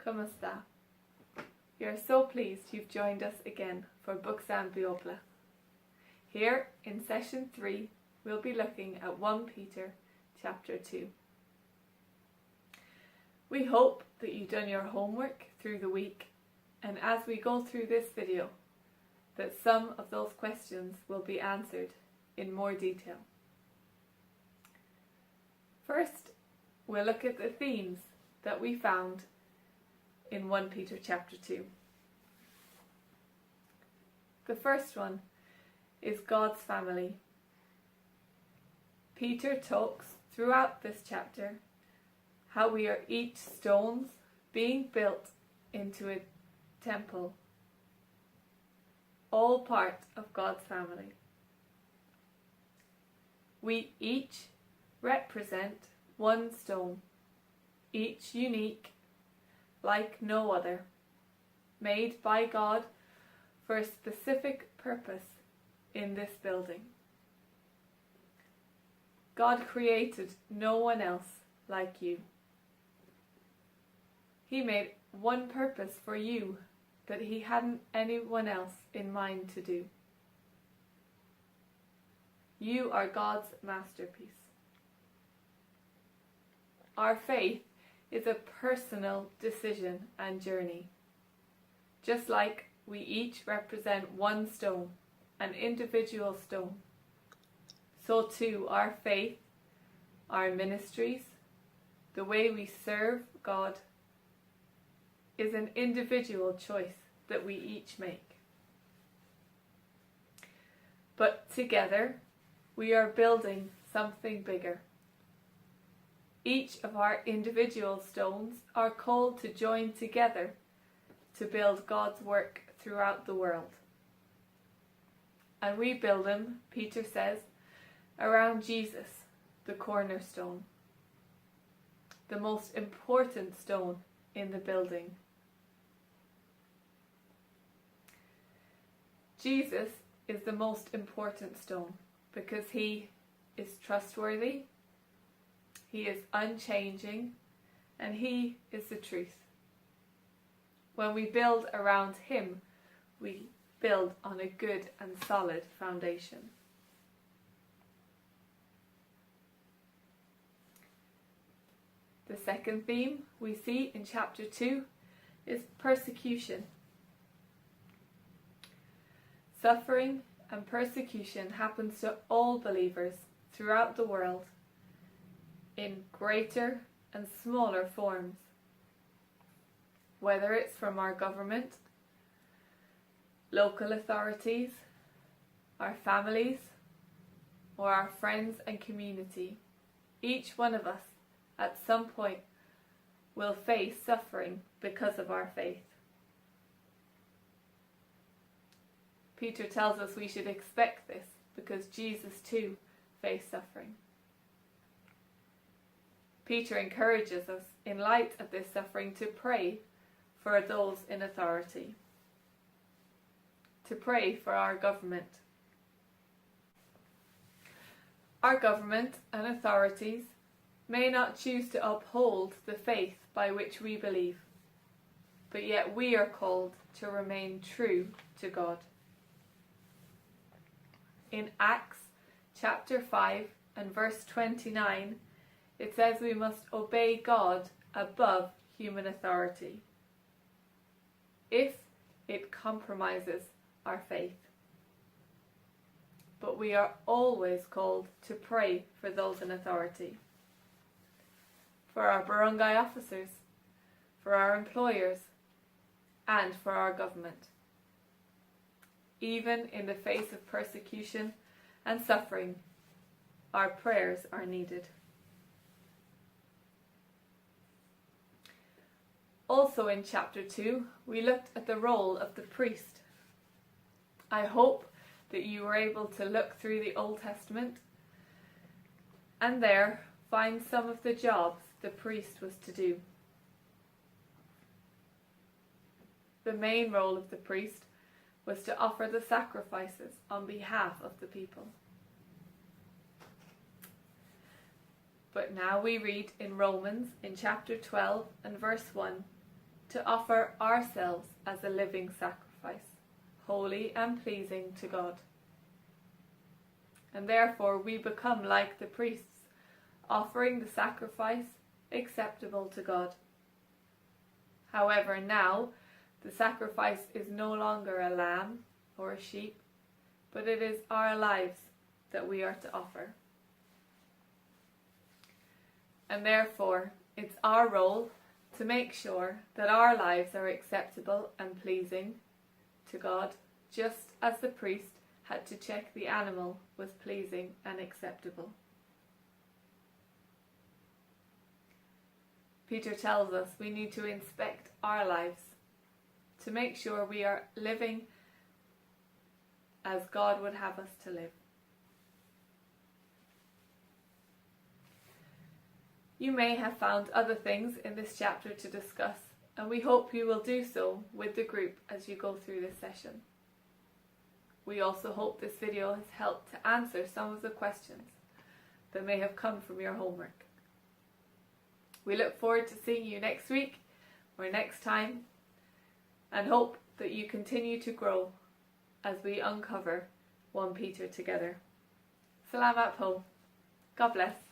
Come sta? We are so pleased you've joined us again for Buxan Beopla. Here in session 3 we'll be looking at 1 Peter chapter 2. We hope that you've done your homework through the week, and as we go through this video that some of those questions will be answered in more detail. First, we'll look at the themes that we found in 1 Peter chapter 2. The first one is God's family. Peter talks throughout this chapter how we are each stones being built into a temple, all part of God's family. We each represent one stone, each unique, like no other, made by God for a specific purpose in this building. God created no one else like you. He made one purpose for you that He hadn't anyone else in mind to do. You are God's masterpiece. Our faith is a personal decision and journey. Just like we each represent one stone, an individual stone, so too our faith, our ministries, the way we serve God is an individual choice that we each make. But together we are building something bigger. Each of our individual stones are called to join together to build God's work throughout the world. And we build them, Peter says, around Jesus, the cornerstone, the most important stone in the building. Jesus is the most important stone because He is trustworthy, He is unchanging, and He is the truth. When we build around Him, we build on a good and solid foundation. The second theme we see in chapter 2 is persecution. Suffering and persecution happens to all believers throughout the world in greater and smaller forms. Whether it's from our government, local authorities, our families, or our friends and community, each one of us at some point will face suffering because of our faith. Peter tells us we should expect this because Jesus too faced suffering. Peter encourages us, in light of this suffering, to pray for those in authority, to pray for our government. Our government and authorities may not choose to uphold the faith by which we believe, but yet we are called to remain true to God. In Acts chapter 5 and verse 29, it says we must obey God above human authority if it compromises our faith. But we are always called to pray for those in authority, for our barangay officers, for our employers, and for our government. Even in the face of persecution and suffering, our prayers are needed. Also in chapter 2, we looked at the role of the priest. I hope that you were able to look through the Old Testament and there find some of the jobs the priest was to do. The main role of the priest was to offer the sacrifices on behalf of the people. But now we read in Romans in chapter 12 and verse 1 to offer ourselves as a living sacrifice, holy and pleasing to God. And therefore we become like the priests, offering the sacrifice acceptable to God. However, now the sacrifice is no longer a lamb or a sheep, but it is our lives that we are to offer. And therefore, it's our role to make sure that our lives are acceptable and pleasing to God, just as the priest had to check the animal was pleasing and acceptable. Peter tells us we need to inspect our lives to make sure we are living as God would have us to live. You may have found other things in this chapter to discuss, and we hope you will do so with the group as you go through this session. We also hope this video has helped to answer some of the questions that may have come from your homework. We look forward to seeing you next week or next time, and hope that you continue to grow as we uncover 1 Peter together. Salamat po. God bless.